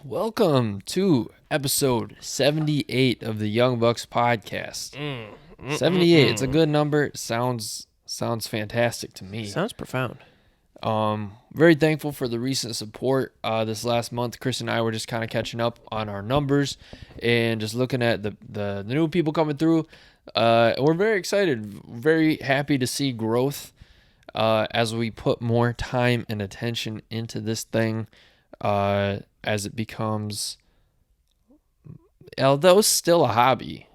Welcome to episode 78 of the Young Bucks Podcast. 78, it's a good number. Sounds fantastic to me. Sounds profound. Very thankful for the recent support. This last month, Chris and I were just kind of catching up on our numbers and just looking at the new people coming through. We're very excited, very happy to see growth as we put more time and attention into this thing. As it becomes, although still a hobby,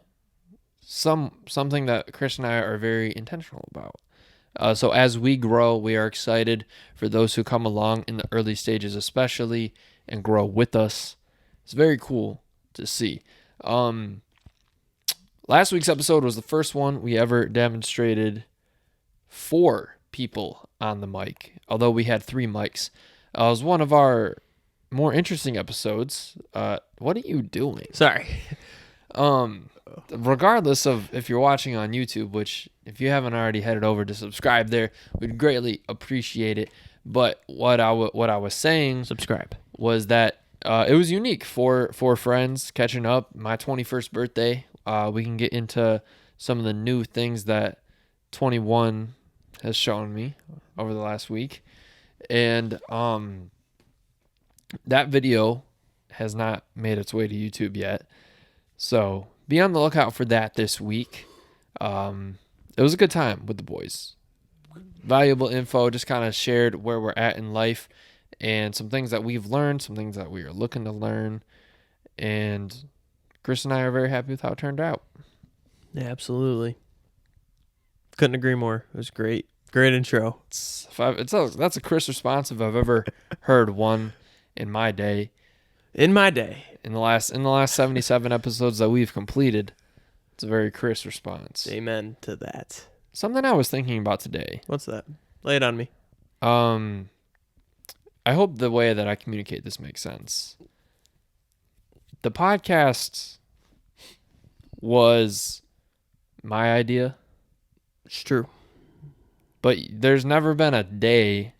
something that Chris and I are very intentional about. So as we grow, we are excited for those who come along in the early stages especially and grow with us. It's very cool to see. Last week's episode was the first one we ever demonstrated 4 people on the mic, although we had 3 mics. It was one of our more interesting episodes. What are you doing? Sorry. Regardless of if you're watching on YouTube, which if you haven't already headed over to subscribe there, we'd greatly appreciate it. But what I was saying Subscribe was that it was unique for friends catching up. My 21st birthday. We can get into some of the new things that 21 has shown me over the last week. And that video has not made its way to YouTube yet. So be on the lookout for that this week. It was a good time with the boys. Valuable info, just kind of shared where we're at in life and some things that we've learned, some things that we are looking to learn. And Chris and I are very happy with how it turned out. Yeah, absolutely. Couldn't agree more. It was great. Great intro. That's a Chris response if I've ever heard one in my day. In my day. In the last 77 episodes that we've completed, it's a very Chris response. Amen to that. Something I was thinking about today. What's that? Lay it on me. I hope the way that I communicate this makes sense. The podcast was my idea. It's true. But there's never been a day,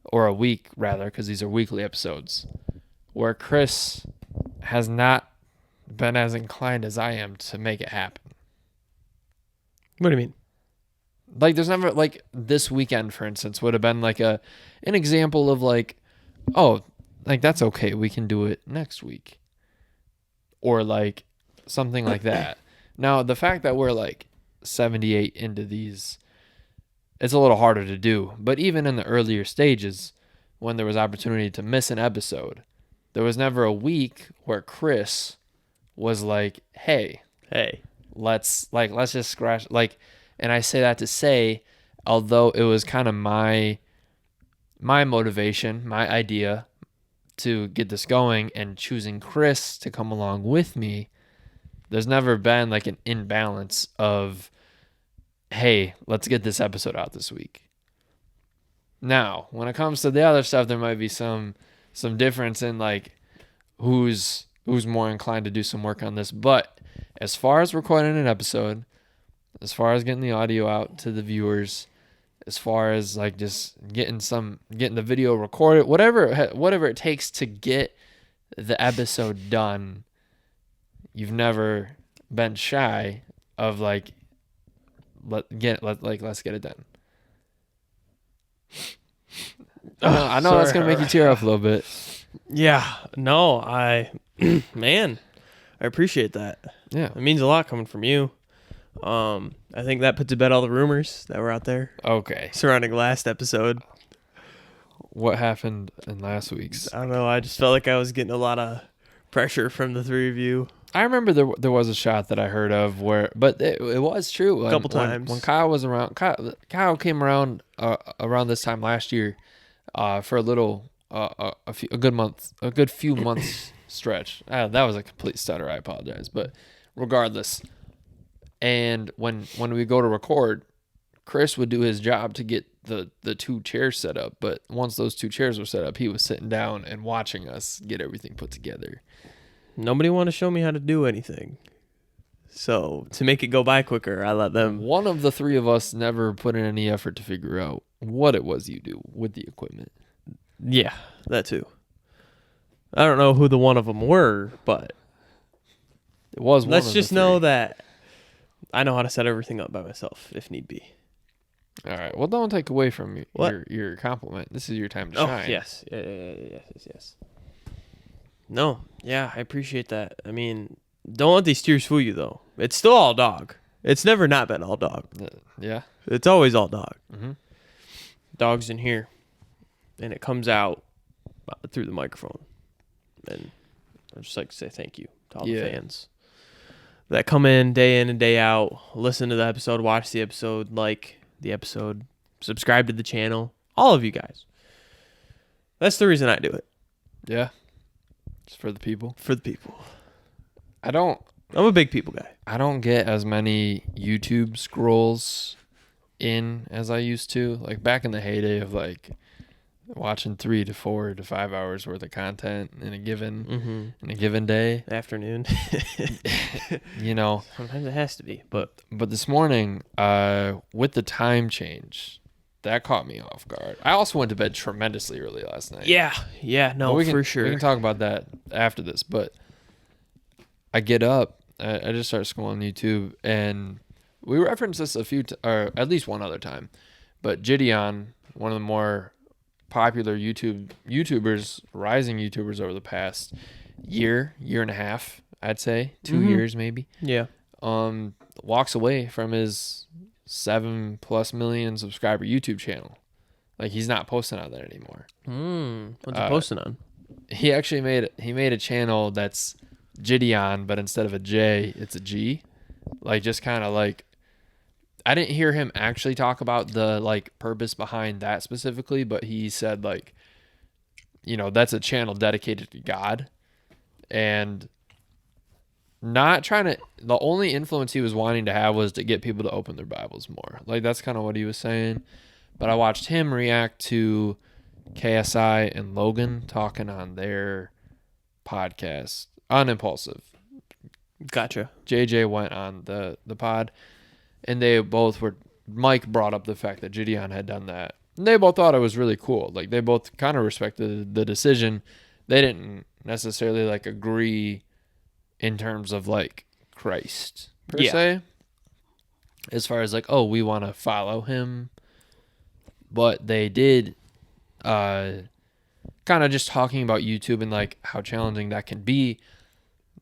or a week rather, because these are weekly episodes, where Chris has not been as inclined as I am to make it happen. What do you mean? Like, there's never, like, this weekend, for instance, would have been like an example of like, oh, like, that's okay, we can do it next week. Or like something like that. Now, the fact that we're like 78 into these, it's a little harder to do. But even in the earlier stages, when there was opportunity to miss an episode, there was never a week where Chris was like, hey, let's just scratch, like, and I say that to say, although it was kind of my motivation, my idea to get this going and choosing Chris to come along with me, there's never been like an imbalance of, hey, let's get this episode out this week. Now, when it comes to the other stuff, there might be some difference in like who's more inclined to do some work on this. But as far as recording an episode, as far as getting the audio out to the viewers, as far as like just getting the video recorded, whatever it takes to get the episode done, you've never been shy of like, let's get it done. I know that's gonna make you tear up a little bit. Yeah. No, man, I appreciate that. Yeah, It means a lot coming from you. I think that puts to bed all the rumors that were out there. Okay. Surrounding last episode. What happened in last week's? I don't know. I just felt like I was getting a lot of pressure from the 3 of you. I remember there was a shot that I heard of but it was true. A couple times. When Kyle was around, Kyle came around around this time last year for a little, a good few months stretch. That was a complete stutter. I apologize. But regardless, and when we go to record, Chris would do his job to get the 2 chairs set up. But once those 2 chairs were set up, he was sitting down and watching us get everything put together. Nobody wanted to show me how to do anything. So to make it go by quicker, I let them. One of the 3 of us never put in any effort to figure out what it was you do with the equipment. Yeah, that too. I don't know who the one of them were, but It was one let's of just the know three. that I know how to set everything up by myself if need be. All right. Well, don't take away from What? your compliment. This is your time to Oh, shine. yes. Yes. No, yeah, I appreciate that. I mean, don't let these tears fool you, though. It's still all dog. It's never not been all dog. Yeah. It's always all dog. Mm-hmm. Dog's in here, and it comes out through the microphone. And I'd just like to say thank you to all the fans that come in and day out, listen to the episode, watch the episode, like the episode, subscribe to the channel. All of you guys. That's the reason I do it. Yeah. Just for the people. For the people. I'm a big people guy. I don't get as many YouTube scrolls in as I used to. Like back in the heyday of like watching 3 to 4 to 5 hours worth of content in a given day. Afternoon. You know. Sometimes it has to be. But this morning, with the time change, that caught me off guard. I also went to bed tremendously early last night. Yeah, no, for sure. We can talk about that after this, but I get up, I just start scrolling YouTube, and we referenced this or at least one other time, but JiDion, one of the more popular YouTubers, rising YouTubers over the past year and a half, I'd say, 2 years maybe. Yeah. Walks away from his 7+ million subscriber YouTube channel. Like he's not posting on that anymore. What's he posting on? He actually made a channel that's JiDion, but instead of a J, it's a G. Like just kind of like, I didn't hear him actually talk about the like purpose behind that specifically, but he said like, you know, that's a channel dedicated to God, and not trying to, the only influence he was wanting to have was to get people to open their Bibles more. Like that's kind of what he was saying. But I watched him react to KSI and Logan talking on their podcast on Impulsive. Gotcha. JJ went on the pod, and they both were, Mike brought up the fact that JiDion had done that. And they both thought it was really cool. Like they both kind of respected the decision. They didn't necessarily like agree in terms of like Christ per se, as far as like, oh, we want to follow him, but they did kind of just talking about YouTube and like how challenging that can be.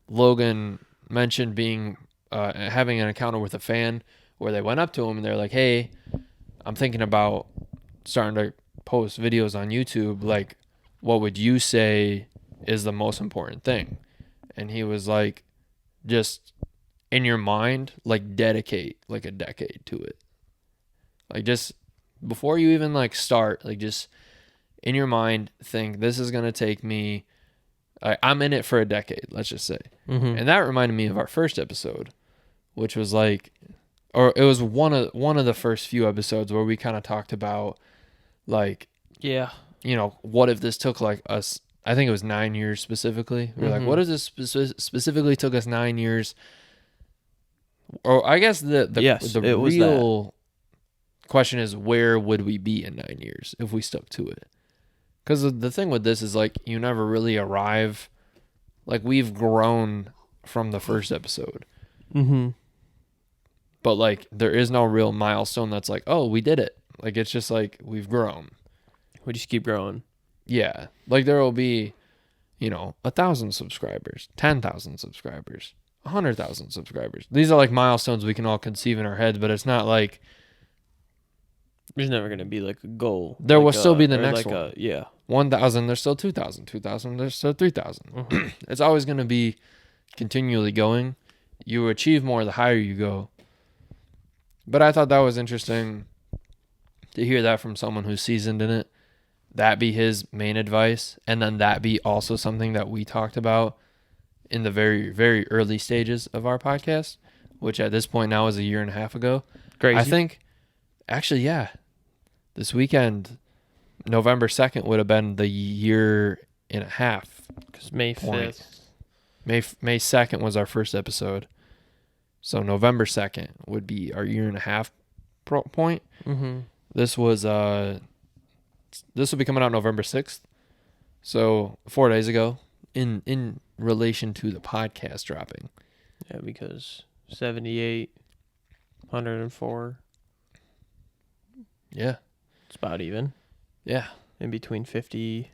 Logan mentioned being having an encounter with a fan where they went up to him and they're like, hey, I'm thinking about starting to post videos on YouTube, like what would you say is the most important thing? And he was like, just in your mind, like dedicate like a decade to it. Like just before you even like start, like just in your mind, think this is going to take me, I'm in it for a decade, let's just say. And that reminded me of our first episode, which was like, or it was one of the first few episodes where we kind of talked about like, you know, what if this took like us, I think it was 9 years specifically. We were like, what if this specifically took us 9 years? Or I guess the real question is, where would we be in 9 years if we stuck to it? Because the thing with this is like, you never really arrive. Like we've grown from the first episode. But like, there is no real milestone that's like, oh, we did it. Like, it's just like, we've grown. We just keep growing. Yeah. Like there will be, you know, 1,000 subscribers, 10,000 subscribers, 100,000 subscribers. These are like milestones we can all conceive in our heads, but it's not like, there's never going to be like a goal. There like will still be the next like one. 1,000, there's still 2,000. 2,000, there's still 3,000. It's always going to be continually going. You achieve more the higher you go. But I thought that was interesting to hear that from someone who's seasoned in it. That be his main advice. And then that be also something that we talked about in the very, very early stages of our podcast, which at this point now is 1.5 years ago. Crazy. I think, actually, yeah. This weekend, November 2nd would have been the 1.5 years. Because May 5th. May 2nd was our first episode. So November 2nd would be our 1.5 year point. This was this will be coming out November 6th. So 4 days ago, in relation to the podcast dropping. Yeah, because 78, 104. Yeah. It's about even. Yeah. In between 50,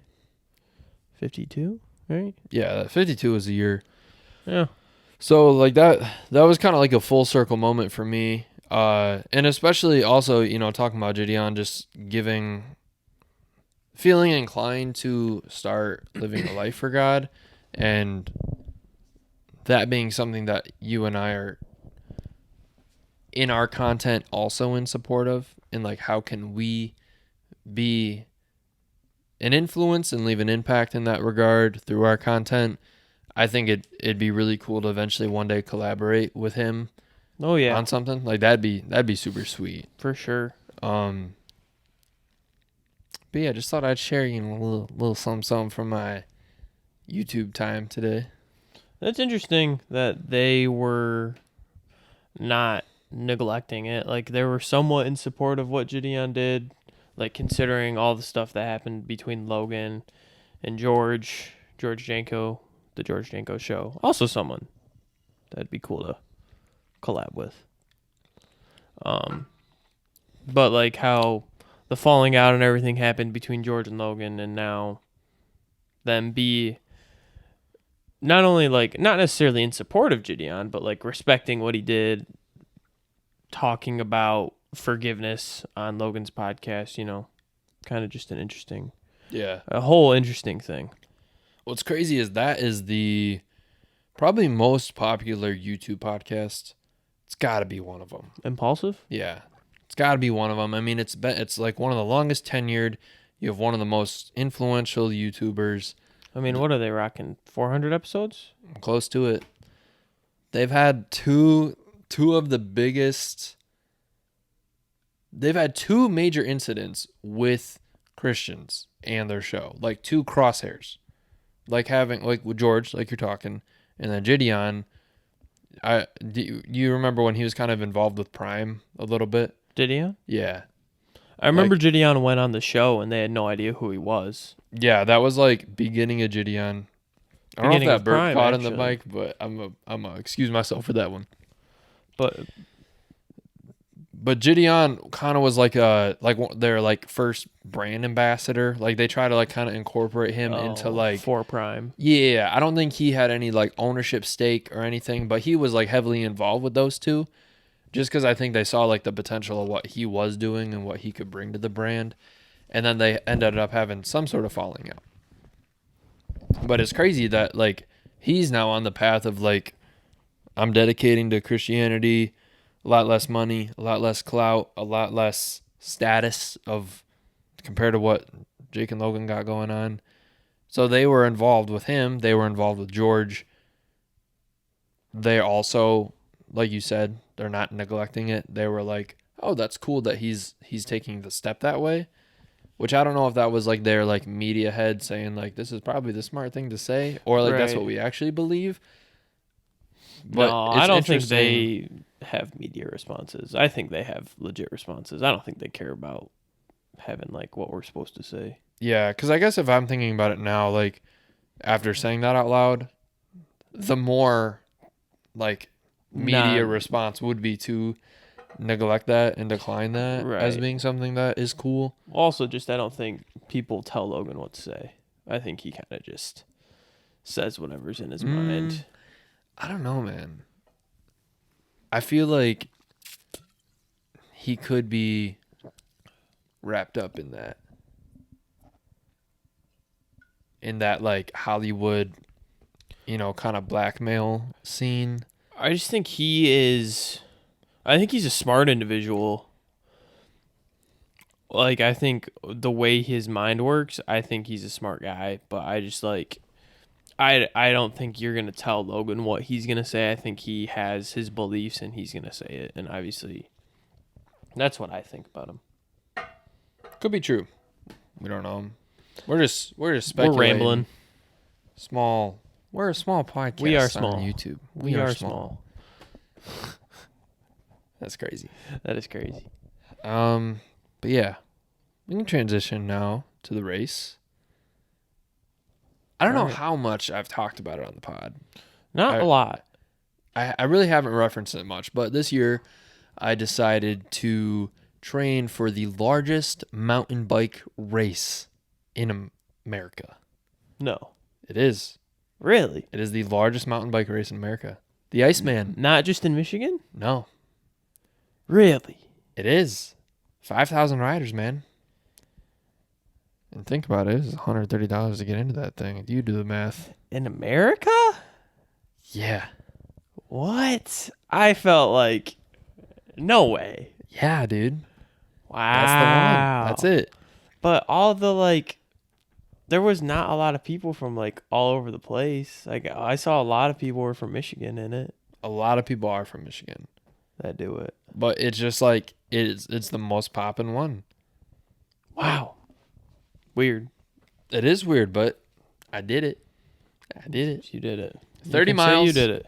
52, right? Yeah, 52 was a year. Yeah. So like that was kind of like a full circle moment for me. And especially also, talking about JiDion, just feeling inclined to start living a life for God, and that being something that you and I are in our content also in support of, and like how can we be an influence and leave an impact in that regard through our content. I think it'd be really cool to eventually one day collaborate with him. Oh yeah. On something like that'd be super sweet for sure. But yeah, just thought I'd share a little something from my YouTube time today. That's interesting that they were not neglecting it. Like they were somewhat in support of what JiDion did, like considering all the stuff that happened between Logan and George Janko, the George Janko show. Also someone that'd be cool to collab with. But like how the falling out and everything happened between George and Logan, and now them be not only like not necessarily in support of JiDion, but like respecting what he did, talking about forgiveness on Logan's podcast, kind of just an interesting, a whole interesting thing. What's crazy is that is the probably most popular YouTube podcast. It's got to be one of them. Impulsive? Yeah. It's got to be one of them. I mean, it's like one of the longest tenured. You have one of the most influential YouTubers. I mean, what are they rocking? 400 episodes? Close to it. They've had two of the biggest. They've had two major incidents with Christians and their show, like two crosshairs, like having like with George, like you're talking, and then JiDion. Do you remember when he was kind of involved with Prime a little bit? JiDion? Yeah. I remember JiDion went on the show and they had no idea who he was. Yeah, that was like beginning of JiDion. I don't know if that burp caught in the mic, but I'm gonna excuse myself for that one. But JiDion kind of was like their like first brand ambassador. Like they try to like kind of incorporate him into like for Prime. Yeah, I don't think he had any like ownership stake or anything, but he was like heavily involved with those two. Just because I think they saw like the potential of what he was doing and what he could bring to the brand. And then they ended up having some sort of falling out. But it's crazy that like he's now on the path of like, I'm dedicating to Christianity, a lot less money, a lot less clout, a lot less status of compared to what Jake and Logan got going on. So they were involved with him. They were involved with George. They also, like you said, they're not neglecting it. They were like, oh, that's cool that he's taking the step that way. Which I don't know if that was like their like media head saying like this is probably the smart thing to say, or like that's what we actually believe. But no, I don't think they have media responses. I think they have legit responses. I don't think they care about having like what we're supposed to say. Yeah, because I guess if I'm thinking about it now, like after saying that out loud, the more like media response would be to neglect that and decline that as being something that is cool. Also, just I don't think people tell Logan what to say. I think he kind of just says whatever's in his mind. I don't know, man. I feel like he could be wrapped up in that like Hollywood, kind of blackmail scene. I just think he's a smart individual. Like, I think the way his mind works, I think he's a smart guy, but I just like, I don't think you're going to tell Logan what he's going to say. I think he has his beliefs and he's going to say it. And obviously that's what I think about him. Could be true. We don't know him. We're just speculating. We're rambling. We're a small podcast. We are small. On YouTube. We are small. That's crazy. That is crazy. But yeah, we can transition now to the race. I don't know Alright. how much I've talked about it on the pod. Not a lot. I really haven't referenced it much, but this year I decided to train for the largest mountain bike race in America. No. It is. Really? It is the largest mountain bike race in America. The Iceman. Not just in Michigan? No. Really? It is. 5,000 riders, man. And think about it. It's $130 to get into that thing. You do the math. In America? Yeah. What? I felt like, no way. Yeah, dude. Wow. That's the one. That's it. But all the there was not a lot of people from all over the place. I saw a lot of people were from Michigan in it A lot of people are from Michigan. that do it. But it's just it's the most poppin' one. Wow. Weird. It is weird, but I did it. You did it. 30 You can say miles. you did it.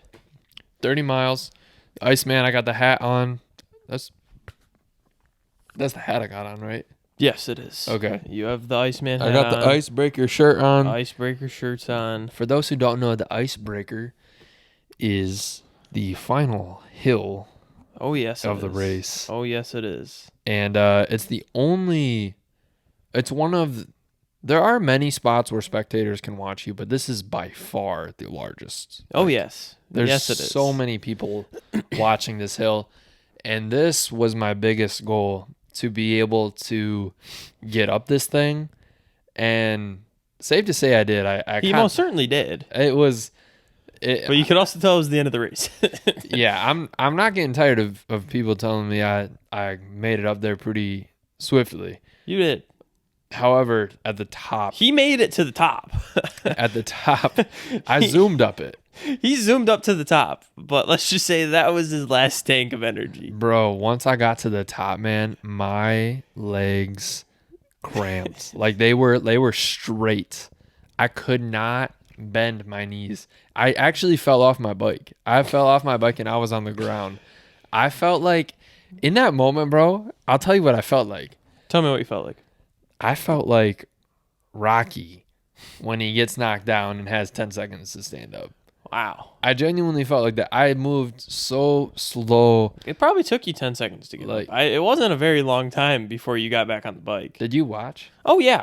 30 miles. Iceman, I got the hat on. That's the hat I got on, right? Yes, it is. Okay. You have the Iceman hat I got the on, icebreaker shirt on. icebreaker shirts on. For those who don't know, the icebreaker is the final hill Oh, yes, of the race. Oh, yes, it is. And it's one of, there are many spots where spectators can watch you, but this is by far the largest. Oh, yes. There's yes, it is. so many people watching this hill. And this was my biggest goal, to be able to get up this thing. And safe to say I did. He most certainly did. It was... But you could also tell it was the end of the race. Yeah, I'm not getting tired of people telling me I made it up there pretty swiftly. You did. However, at the top, He made it to the top. I zoomed up it. He zoomed up to the top, but let's just say that was his last tank of energy. Bro, once I got to the top, man, my legs cramped. They were straight. I could not bend my knees. I actually fell off my bike. I fell off my bike and I was on the ground. I felt like, in that moment, bro, I'll tell you what I felt like. Tell me what you felt like. I felt like Rocky when he gets knocked down and has 10 seconds to stand up. Wow. I genuinely felt like that. I moved so slow. It probably took you 10 seconds to get up. It wasn't a very long time before you got back on the bike. Did you watch? Oh, yeah.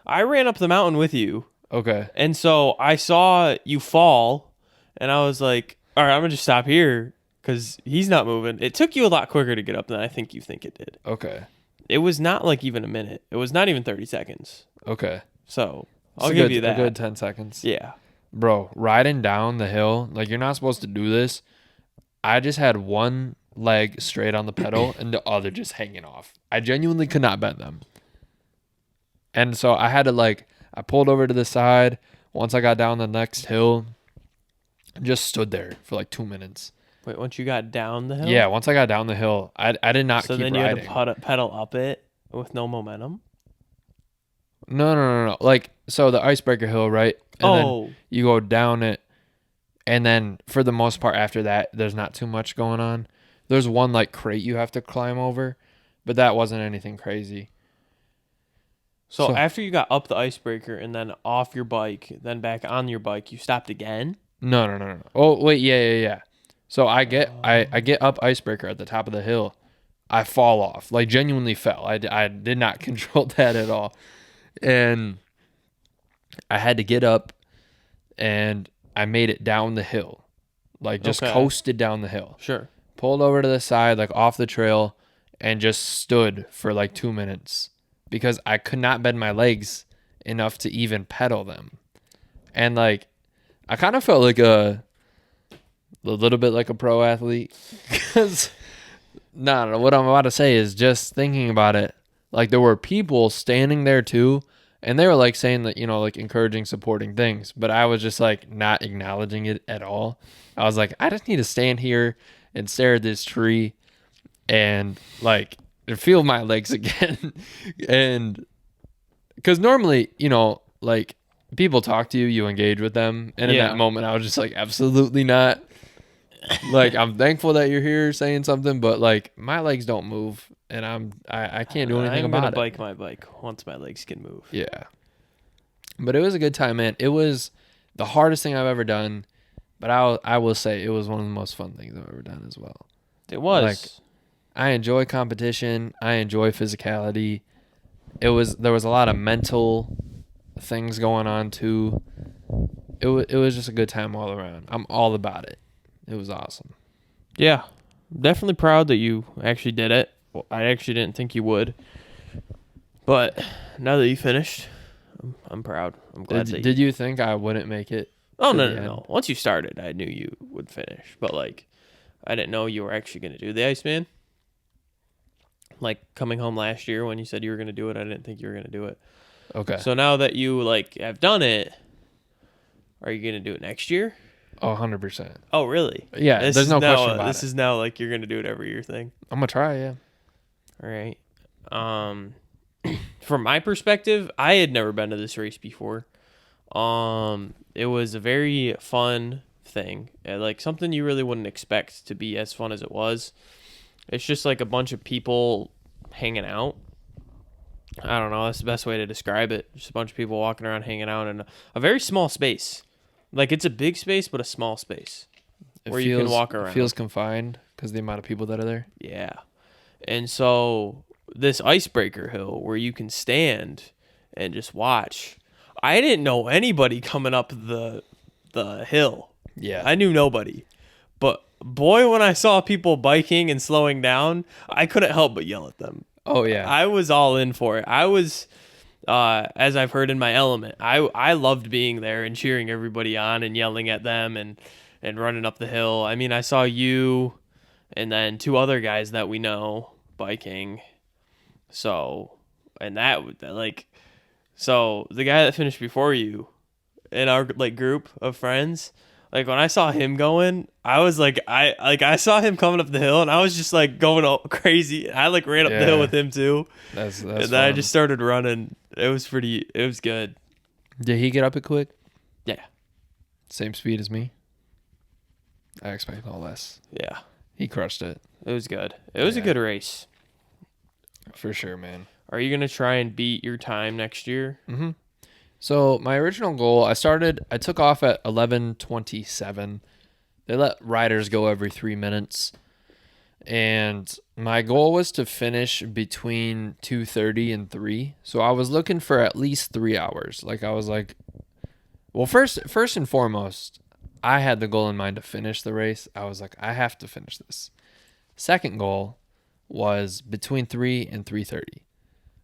I ran up the mountain with you. Okay. And so I saw you fall, and I was like, all right, I'm going to just stop here because he's not moving. It took you a lot quicker to get up than I think you think it did. Okay. It was not even a minute. It was not even 30 seconds. Okay. So I'll give you that. A good 10 seconds. Yeah. Bro, riding down the hill, you're not supposed to do this. I just had one leg straight on the pedal and the other just hanging off. I genuinely could not bend them. And so I had to I pulled over to the side. Once I got down the next hill, just stood there for 2 minutes. Wait, once you got down the hill? Yeah, once I got down the hill, I did not so keep riding. So then you had to pedal up it with no momentum? No. So the icebreaker hill, right? And then you go down it, and then for the most part after that, there's not too much going on. There's one crate you have to climb over, but that wasn't anything crazy. So after you got up the icebreaker and then off your bike, then back on your bike, you stopped again? No. Oh wait, yeah. So I get up icebreaker at the top of the hill. I fall off, genuinely fell. I did not control that at all. And I had to get up, and I made it down the hill. Coasted down the hill. Sure. Pulled over to the side, off the trail, and just stood for 2 minutes because I could not bend my legs enough to even pedal them. And I kind of felt like a little bit like a pro athlete because no, what I'm about to say is, just thinking about it, there were people standing there too, and they were saying that, encouraging, supporting things, but I was just not acknowledging it at all. I was I just need to stand here and stare at this tree and feel my legs again. And because normally, people talk to you, you engage with them, and in that moment I was just absolutely not. I'm thankful that you're here saying something, but my legs don't move, and I can't do anything about it. I'm gonna bike my bike once my legs can move. Yeah. But it was a good time, man. It was the hardest thing I've ever done, but I will say it was one of the most fun things I've ever done as well. It was. Like, I enjoy competition. I enjoy physicality. There was a lot of mental things going on too. It was just a good time all around. I'm all about it. It was awesome. Yeah, definitely proud that you actually did it. Well, I actually didn't think you would, but now that you finished, I'm proud. I'm glad that Did you think I wouldn't make it? Oh, to no, the no, end? no. Once you started, I knew you would finish. But, like, I didn't know you were actually going to do the Iceman. Like, coming home last year when you said you were going to do it, I didn't think you were going to do it. Okay. So now that you, like, have done it, are you going to do it next year? Oh, 100%. Oh, really? Yeah, there's no question about it. This is now, like, you're going to do it every year thing. I'm going to try, yeah. All right. From my perspective, I had never been to this race before. It was a very fun thing, like something you really wouldn't expect to be as fun as it was. It's just like a bunch of people hanging out. I don't know, that's the best way to describe it. Just a bunch of people walking around hanging out in a very small space. Like, it's a big space, but a small space where you can walk around. It feels confined because the amount of people that are there. Yeah. And so this icebreaker hill where you can stand and just watch. I didn't know anybody coming up the hill. Yeah. I knew nobody. But boy, when I saw people biking and slowing down, I couldn't help but yell at them. Oh, yeah. I was all in for it. I was, as I've heard, in my element. I loved being there and cheering everybody on and yelling at them and running up the hill. I mean, I saw you and then two other guys that we know biking. So, and so the guy that finished before you in our like group of friends, like when I saw him going, I was like, I saw him coming up the hill and I was just like going all crazy. I like ran up the hill with him too. That's and then fun. I just started running. It was good. Did he get up it quick? Yeah. Same speed as me? I expect no less. Yeah. He crushed it. It was good. It was a good race. For sure, man. Are you going to try and beat your time next year? Mm-hmm. So my original goal, I took off at 11:27. They let riders go every 3 minutes. And my goal was to finish between 2:30 and 3. So I was looking for at least 3 hours. Like, I was like, well, first and foremost, I had the goal in mind to finish the race. I was like, I have to finish this. Second goal was between 3 and 3:30.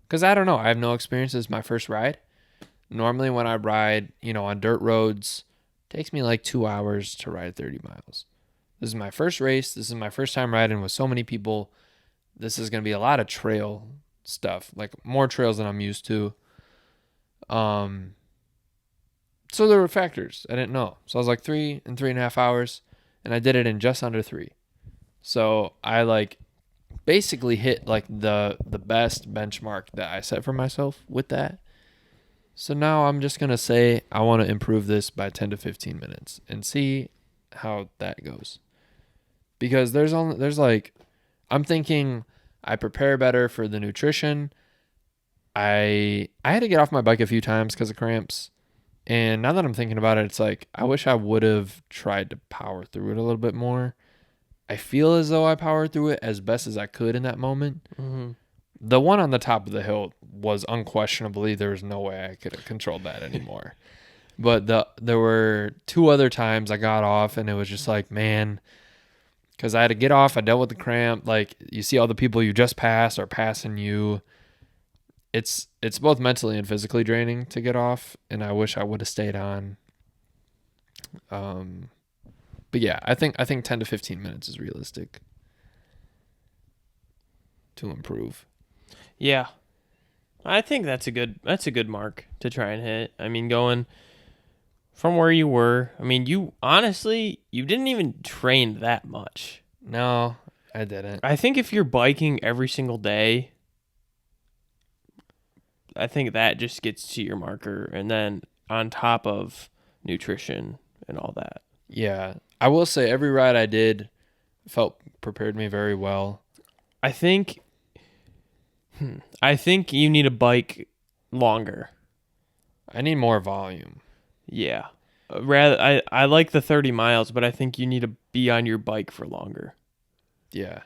Because I don't know, I have no experience. This is my first ride. Normally when I ride, on dirt roads, it takes me like 2 hours to ride 30 miles. This is my first race. This is my first time riding with so many people. This is going to be a lot of trail stuff, like more trails than I'm used to. So there were factors I didn't know. So I was like 3 and 3.5 hours, and I did it in just under 3. So I like basically hit like the best benchmark that I set for myself with that. So now I'm just going to say I want to improve this by 10 to 15 minutes and see how that goes. Because I'm thinking I prepare better for the nutrition. I had to get off my bike a few times because of cramps. And now that I'm thinking about it, it's like, I wish I would have tried to power through it a little bit more. I feel as though I powered through it as best as I could in that moment. Mm-hmm. The one on the top of the hill was unquestionably, there was no way I could have controlled that anymore. But there were 2 other times I got off and it was just like, man, because I had to get off. I dealt with the cramp. Like, you see all the people you just passed are passing you. It's both mentally and physically draining to get off, and I wish I would have stayed on. But yeah, I think 10 to 15 minutes is realistic to improve. Yeah. I think that's a good mark to try and hit. I mean, going from where you were, I mean, you didn't even train that much. No, I didn't. I think if you're biking every single day, I think that just gets to your marker, and then on top of nutrition and all that. Yeah, I will say every ride I did prepared me very well. I think you need a bike longer. I need more volume. Yeah. I like the 30 miles, but I think you need to be on your bike for longer. Yeah.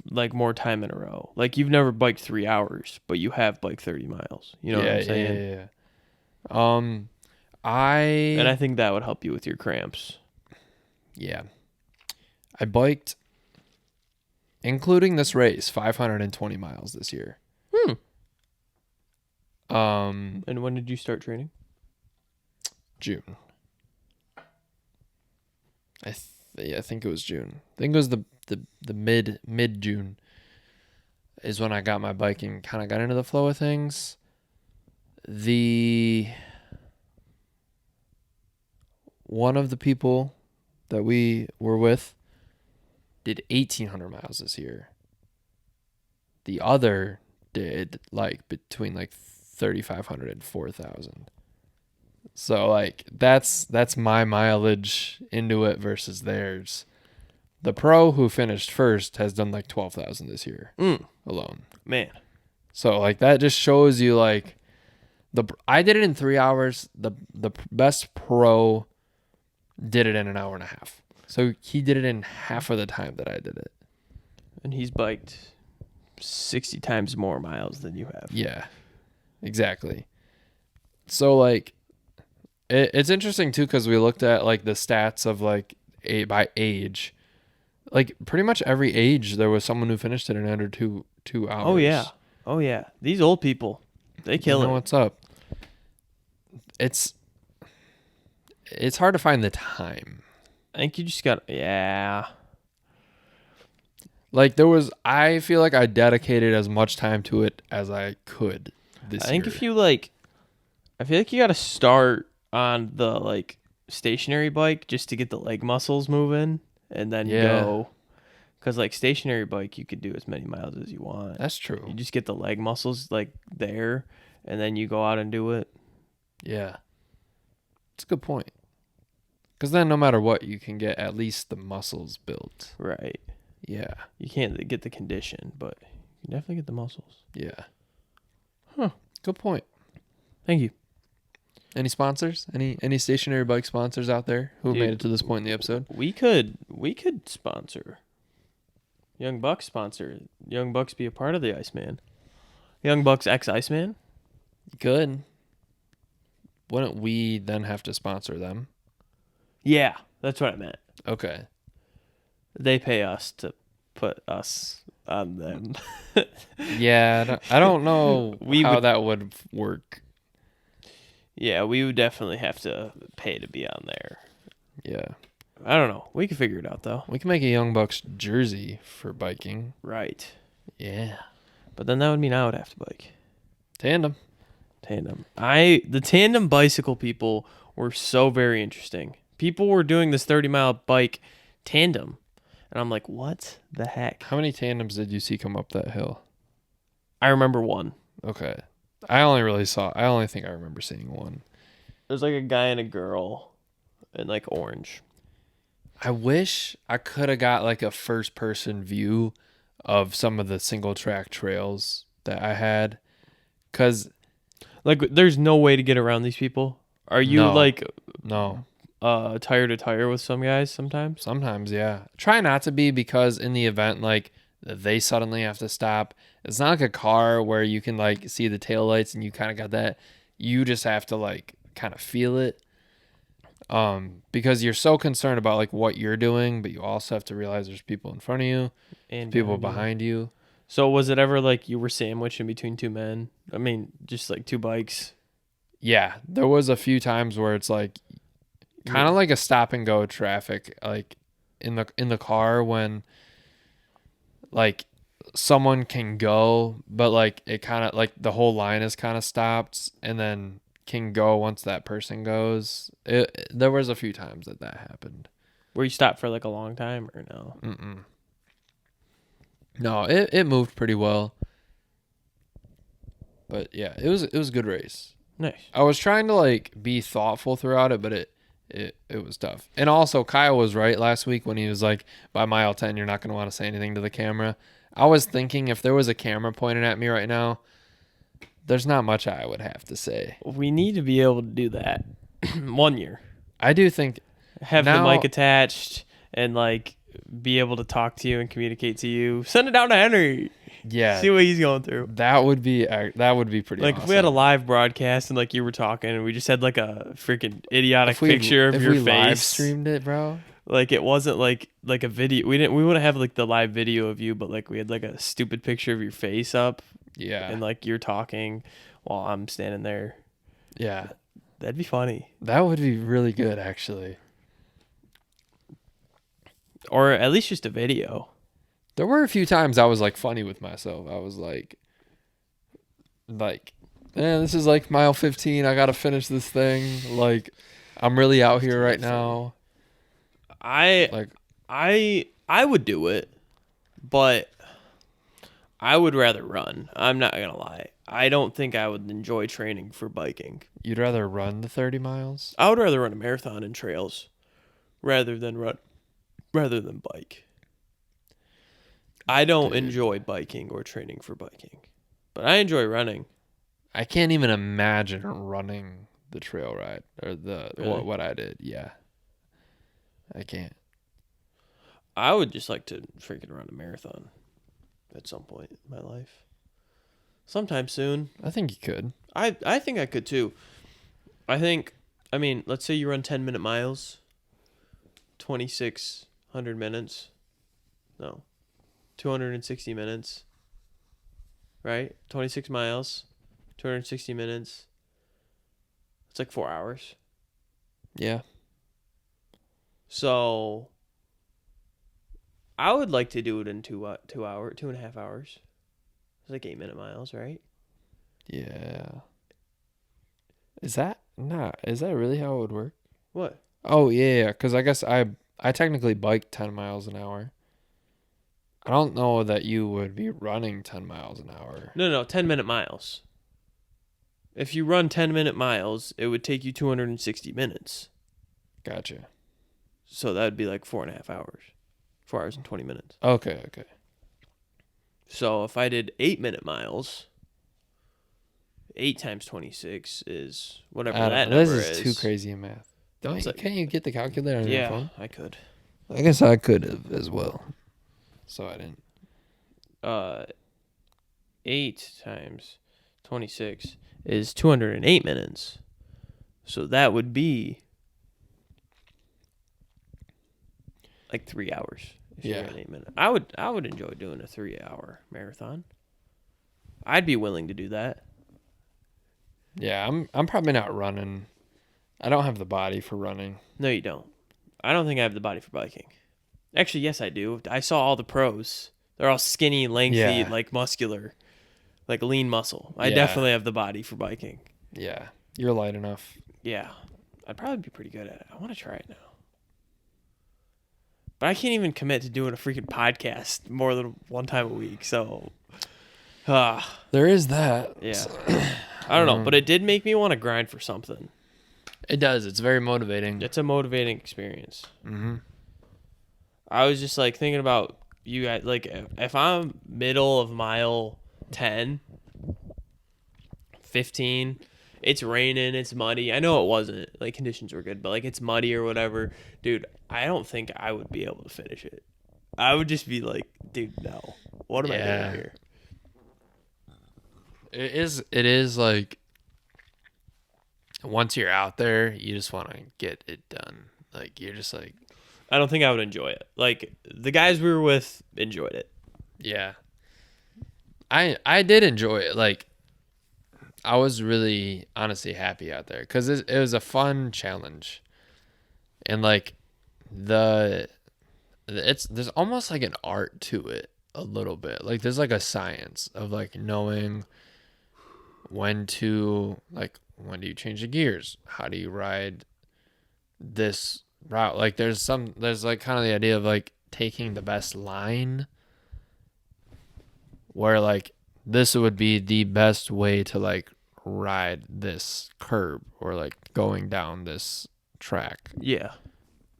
Like more time in a row. Like you've never biked 3 hours, but you have biked 30 miles. You know what I'm saying? Yeah. And I think that would help you with your cramps. Yeah. I biked, including this race, 520 miles this year. And when did you start training? June. I think it was June. I think it was the mid June is when I got my bike and kind of got into the flow of things. One of the people that we were with did 1,800 miles this year. The other did like between like 3,500 and 4,000. So like that's my mileage into it versus theirs. The pro who finished first has done like 12,000 this year alone. Man. So like that just shows you like I did it in 3 hours. The best pro did it in an hour and a half. So he did it in half of the time that I did it. And he's biked 60 times more miles than you have. Yeah, exactly. So like it's interesting too because we looked at like the stats of like by age. Like pretty much every age there was someone who finished it in under two hours. Oh yeah. These old people, they kill You know it. what's up? It's hard to find the time. I think you just got Like I feel like I dedicated as much time to it as I could this year. I think if you like, I feel like you got to start on the like stationary bike just to get the leg muscles moving and then go. Because like stationary bike, you could do as many miles as you want. That's true. You just get the leg muscles like there and then you go out and do it. Yeah. It's a good point. Because then no matter what, you can get at least the muscles built. Right. Yeah. You can't get the condition, but you can definitely get the muscles. Yeah. Huh. Good point. Thank you. Any sponsors? Any stationary bike sponsors out there who made it to this point in the episode? We could sponsor. Young Bucks sponsor. Young Bucks be a part of the Iceman. Young Bucks X Iceman? You could. Wouldn't we then have to sponsor them? Yeah, that's what I meant. Okay. They pay us to put us on them. Yeah, I don't know how that would work. Yeah, we would definitely have to pay to be on there. Yeah. I don't know. We can figure it out, though. We can make a Young Bucks jersey for biking. Right. Yeah. But then that would mean I would have to bike. Tandem. The tandem bicycle people were so very interesting. People were doing this 30-mile bike tandem. And I'm like, what the heck? How many tandems did you see come up that hill? I remember one. Okay. I only think I remember seeing one. There's like a guy and a girl in like orange. I wish I could have got like a first person view of some of the single track trails that I had. Cause like there's no way to get around these people. Are you no. Tire to tire with some guys sometimes? Sometimes, yeah. Try not to be because in the event, like, they suddenly have to stop. It's not like a car where you can, like, see the taillights and you kind of got that. You just have to, like, kind of feel it. Because you're so concerned about, like, what you're doing, but you also have to realize there's people in front of you and people behind you. So was it ever, like, you were sandwiched in between two men? I mean, just, like, two bikes? Yeah. There was a few times where it's, like, kind of like a stop and go traffic, like in the car when like someone can go, but like it kind of like the whole line is kind of stopped and then can go once that person goes. There was a few times that happened. Were you stopped for like a long time or no? No, it moved pretty well. But yeah, it was a good race. Nice. I was trying to like be thoughtful throughout it, but it was tough. And also Kyle was right last week when he was like, by mile 10, you're not going to want to say anything to the camera. I was thinking if there was a camera pointed at me right now, there's not much I would have to say. We need to be able to do that 1 year. I do think Have now, the mic attached and like be able to talk to you and communicate to you. Send it down to Henry. yeah, See what he's going through. that would be pretty Like awesome. if we had a live broadcast and like you were talking and we just had like a freaking idiotic picture of your if we face. live streamed it, bro. Like it wasn't like a video. We wouldn't have like the live video of you, but like we had like a stupid picture of your face up. Yeah. And like you're talking while I'm standing there. Yeah. That'd be funny. That would be really good, actually. Or at least just a video. There were a few times I was like funny with myself. I was like, this is like mile 15. I got to finish this thing. Like, I'm really out here right now. I would do it, but I would rather run. I'm not going to lie. I don't think I would enjoy training for biking. You'd rather run the 30 miles? I would rather run a marathon in trails rather than bike. I don't enjoy biking or training for biking, but I enjoy running. I can't even imagine running the trail ride or Really? what I did. Yeah. I can't. I would just like to freaking run a marathon at some point in my life. Sometime soon. I think you could. I think I could too. Let's say you run 10-minute miles, 2,600 minutes. No. 260 minutes. Right? 26 miles, 260 minutes. It's like 4 hours. Yeah. So I would like to do it in 2.5 hours. It's like 8-minute miles, right? Yeah. Is that really how it would work? What? Oh, yeah. Because I guess I technically bike 10 miles an hour. I don't know that you would be running 10 miles an hour. No, 10-minute miles. If you run 10-minute miles, it would take you 260 minutes. Gotcha. So that would be like 4.5 hours. 4 hours and 20 minutes. Okay. So if I did 8-minute miles, 8 times 26 is whatever that number This is too crazy in math. Can't you get the calculator on your phone? Yeah, I could. I guess I could have as well. So I didn't. 8 times 26 is 208 minutes. So that would be like 3 hours. If you ran 8 minutes. I would enjoy doing a 3-hour marathon. I'd be willing to do that. Yeah, I'm probably not running. I don't have the body for running. No, you don't. I don't think I have the body for biking. Actually, yes, I do. I saw all the pros. They're all skinny, lengthy, like muscular, like lean muscle. I definitely have the body for biking. Yeah, you're light enough. Yeah, I'd probably be pretty good at it. I want to try it now. But I can't even commit to doing a freaking podcast more than one time a week. So, there is that. Yeah. I don't know, but it did make me want to grind for something. It does. It's very motivating. It's a motivating experience. Mm-hmm. I was just like thinking about you guys. Like, if I'm middle of mile 10, 15, it's raining, it's muddy. I know it wasn't. Like, conditions were good, but like it's muddy or whatever. Dude, I don't think I would be able to finish it. I would just be like, dude, no. What am I doing here? It is like once you're out there, you just want to get it done. Like you're just like, I don't think I would enjoy it. Like the guys we were with enjoyed it. Yeah. I did enjoy it. Like I was really honestly happy out there cuz it was a fun challenge. And like there's almost like an art to it a little bit. Like there's like a science of like knowing when do you change the gears? How do you ride this route? Like there's like kind of the idea of like taking the best line where like this would be the best way to like ride this curb or like going down this track. Yeah.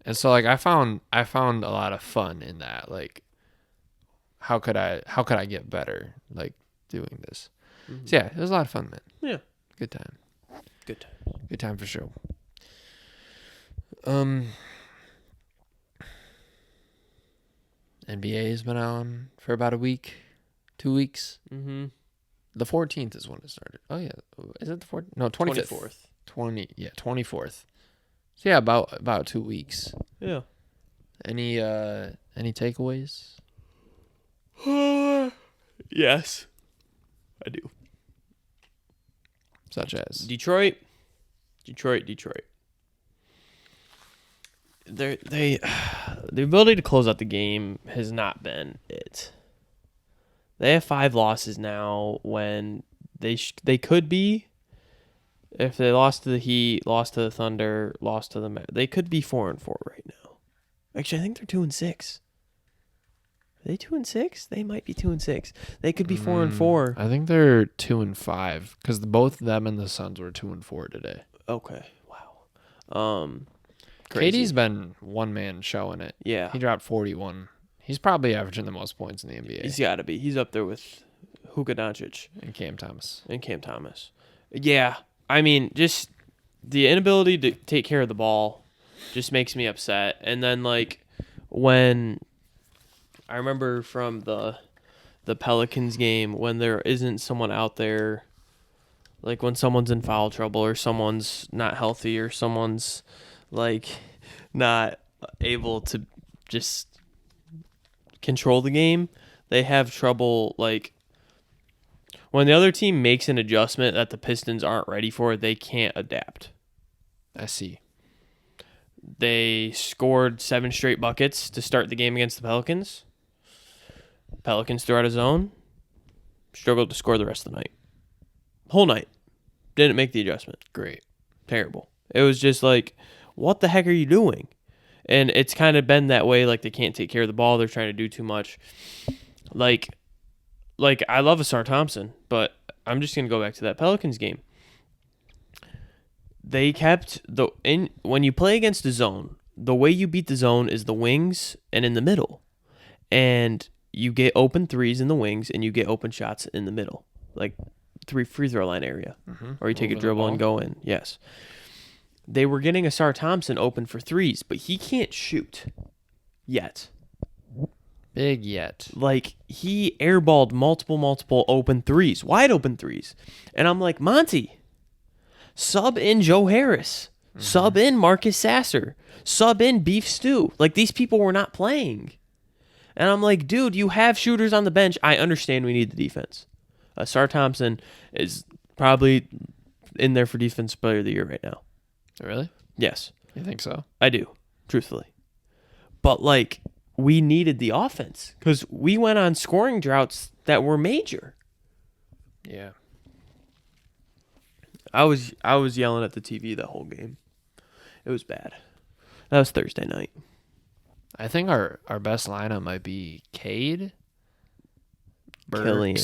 And so like I found a lot of fun in that. Like how could I get better like doing this? Mm-hmm. So yeah, it was a lot of fun, man. Yeah. Good time. Good time. Good time for sure. NBA has been on for about a week, 2 weeks. Mm-hmm. The 14th is when it started. Oh yeah, is it the 14th? No, 25th. 24th. 24th. So yeah, about 2 weeks. Yeah. Any takeaways? Yes, I do. Such as Detroit. The ability to close out the game has not been it. They have 5 losses now when they could be, if they lost to the Heat, lost to the Thunder, lost to the they could be 4-4 right now. Actually, I think they're 2-6. Are they 2-6? They might be 2-6. They could be 4-4. I think they're 2-5 because both them and the Suns were 2-4 today. Okay. Wow. Crazy. KD's been one man showing it. Yeah. He dropped 41. He's probably averaging the most points in the NBA. He's got to be. He's up there with Luka Doncic And Cam Thomas. Yeah. I mean, just the inability to take care of the ball just makes me upset. And then, like, when I remember from the Pelicans game, when there isn't someone out there, like when someone's in foul trouble or someone's not healthy or someone's, like, not able to just control the game, they have trouble, like, when the other team makes an adjustment that the Pistons aren't ready for, they can't adapt. I see. They scored 7 straight buckets to start the game against the Pelicans. Pelicans threw out a zone, struggled to score the rest of the night. Whole night. Didn't make the adjustment. Great. Terrible. It was just like, what the heck are you doing? And it's kind of been that way, like they can't take care of the ball. They're trying to do too much. Like I love Asar Thompson, but I'm just going to go back to that Pelicans game. They kept when you play against the zone, the way you beat the zone is the wings and in the middle. And you get open threes in the wings and you get open shots in the middle, like 3 free throw line area, or you take a dribble and go in. Yes. They were getting Asar Thompson open for threes, but he can't shoot yet. Big yet. Like, he airballed multiple open threes, wide open threes. And I'm like, Monty, sub in Joe Harris, sub in Marcus Sasser, sub in Beef Stew. Like, these people were not playing. And I'm like, dude, you have shooters on the bench. I understand we need the defense. Asar Thompson is probably in there for Defense Player of the Year right now. Really? Yes. You think so? I do, truthfully. But, like, we needed the offense because we went on scoring droughts that were major. Yeah. I was yelling at the TV the whole game. It was bad. That was Thursday night. I think our best lineup might be Cade, Burks, Killian.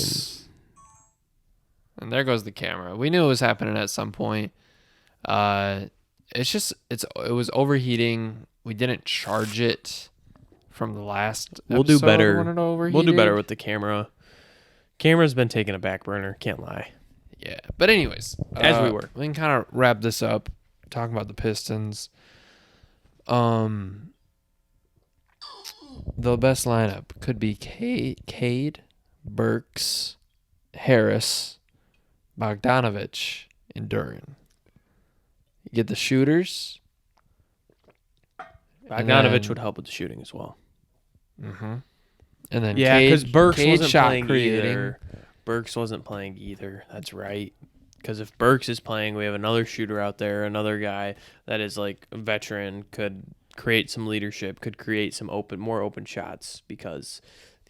And there goes the camera. We knew it was happening at some point. It was overheating. We didn't charge it from the last We'll do episode better. when it overheated. We'll do better with the camera. Camera's been taking a back burner. Can't lie. Yeah. But anyways, As we were. we can kind of wrap this up talking about the Pistons. The best lineup could be Cade, Burks, Harris, Bogdanovich, and Duran. You get the shooters. Bogdanovich would help with the shooting as well. Mm-hmm. And then Yeah, because Burks wasn't shot playing creating. either. Burks wasn't playing either. That's right. Because if Burks is playing, we have another shooter out there, another guy that is like a veteran, could create some leadership, could create some more open shots because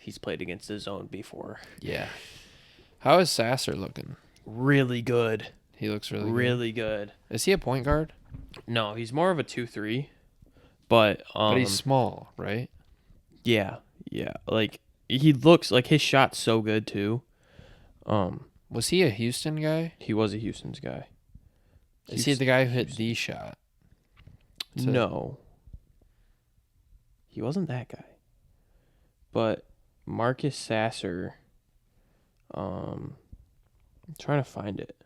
he's played against his zone before. Yeah. How is Sasser looking? Really good. He looks really good. Really good. Is he a point guard? No, he's more of a 2-3. But he's small, right? Yeah. Like, he looks like his shot's so good too. Was he a Houston guy? He was a Houston's guy. Is he the guy who hit the shot? No. He wasn't that guy. But Marcus Sasser, I'm trying to find it.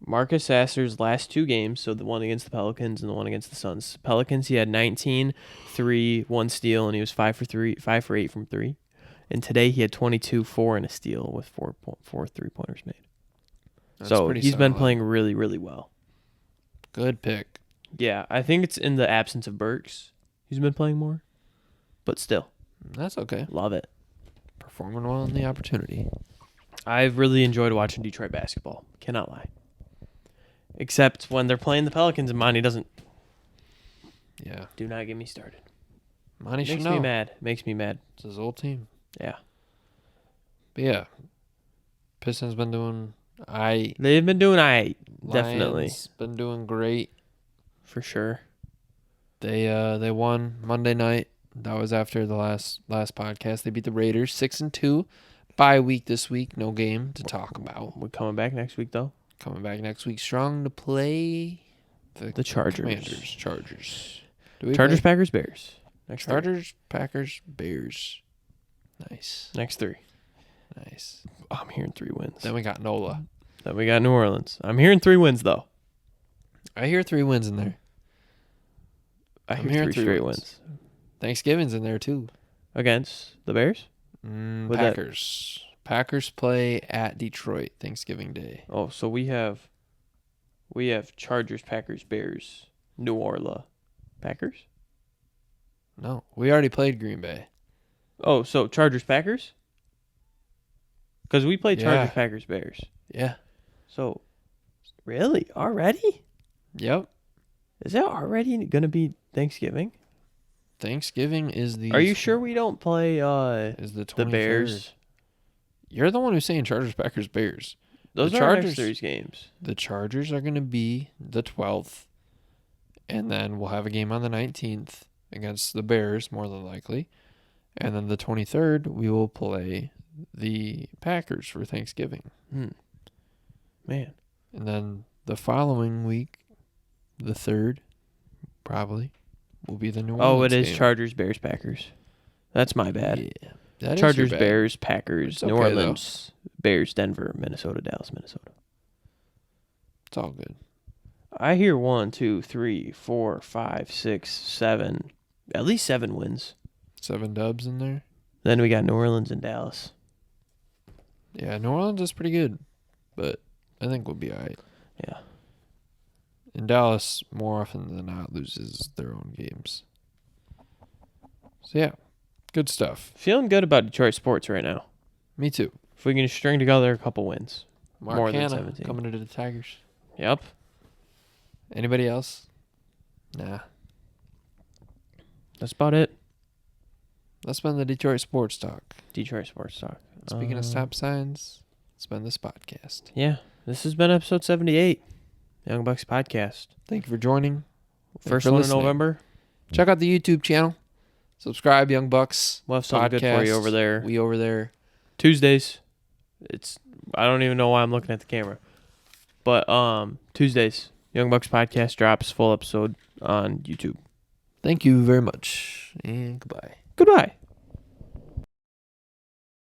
Marcus Sasser's last 2 games, so the one against the Pelicans and the one against the Suns. Pelicans, he had 19, 3, 1 steal, and he was 5 for 8 from 3. And today he had 22, 4, and a steal with 4 3-pointers made. That's so pretty he's been solid. playing really, really well. Good pick. Yeah, I think it's in the absence of Burks. He's been playing more. But still. That's okay. Love it. Performing well in the opportunity. I've really enjoyed watching Detroit basketball. Cannot lie. Except when they're playing the Pelicans and Monty doesn't. Yeah. Do not get me started. Monty should Makes know. me mad. Makes me mad. It's his old team. Yeah. But yeah. Pistons been doing They've been doing definitely. Lions been doing great. For sure. They won Monday night. That was after the last podcast. They beat the Raiders 6-2. Bye week this week. No game to talk about. We're coming back next week though. Coming back next week strong to play The Chargers. Commanders. Chargers. Chargers, Packers, Bears. Next Chargers, Packers, Bears. Nice. 3. Next 3. Nice. I'm hearing 3 wins. Then we got NOLA. Then we got New Orleans. I'm hearing 3 wins though. I hear 3 wins in there. I'm hearing 3 straight wins. Thanksgiving's in there too. Against the Bears? Packers. Packers play at Detroit Thanksgiving Day. Oh, so we have Chargers, Packers, Bears, New Orleans, Packers? No, we already played Green Bay. Oh, so Chargers, Packers? Because we played Chargers, Yeah. Packers, Bears. Yeah. So, really? Already? Yep. Is it already going to be Thanksgiving? Thanksgiving is the. Are you sure we don't play is the 23rd. the Bears? You're the one who's saying Chargers, Packers, Bears. Those The are our Chargers- next series games. The Chargers are going to be the 12th, and then we'll have a game on the 19th against the Bears, more than likely. And then the 23rd, we will play the Packers for Thanksgiving. Man. And then the following week, the 3rd, probably, will be the New Orleans Oh, it is game. Chargers, Bears, Packers. That's my bad. Yeah. That is Chargers, your bad. Bears, Packers, It's New okay, Orleans, Bears, Denver, Minnesota, Dallas, Minnesota. It's all good. I hear 1, 2, 3, 4, 5, 6, 7. At least 7 wins. 7 dubs in there. Then we got New Orleans and Dallas. Yeah, New Orleans is pretty good, but I think we'll be all right. Yeah. And Dallas, more often than not, loses their own games. So, yeah, good stuff. Feeling good about Detroit sports right now. Me too. If we can string together a couple wins. Mark More than Hanna 17. coming into the Tigers. Yep. Anybody else? Nah. That's about it. That's been the Detroit Sports Talk. Detroit sports talk. Speaking of stop signs, it's been this podcast. Yeah. This has been episode 78. Young Bucks Podcast. Thank you for joining. First for one listening. in November. Check out the YouTube channel. Subscribe, Young Bucks. We'll have something good for you over there. We over there. Tuesdays. I don't even know why I'm looking at the camera. But Tuesdays, Young Bucks Podcast drops full episode on YouTube. Thank you very much. And goodbye. Goodbye.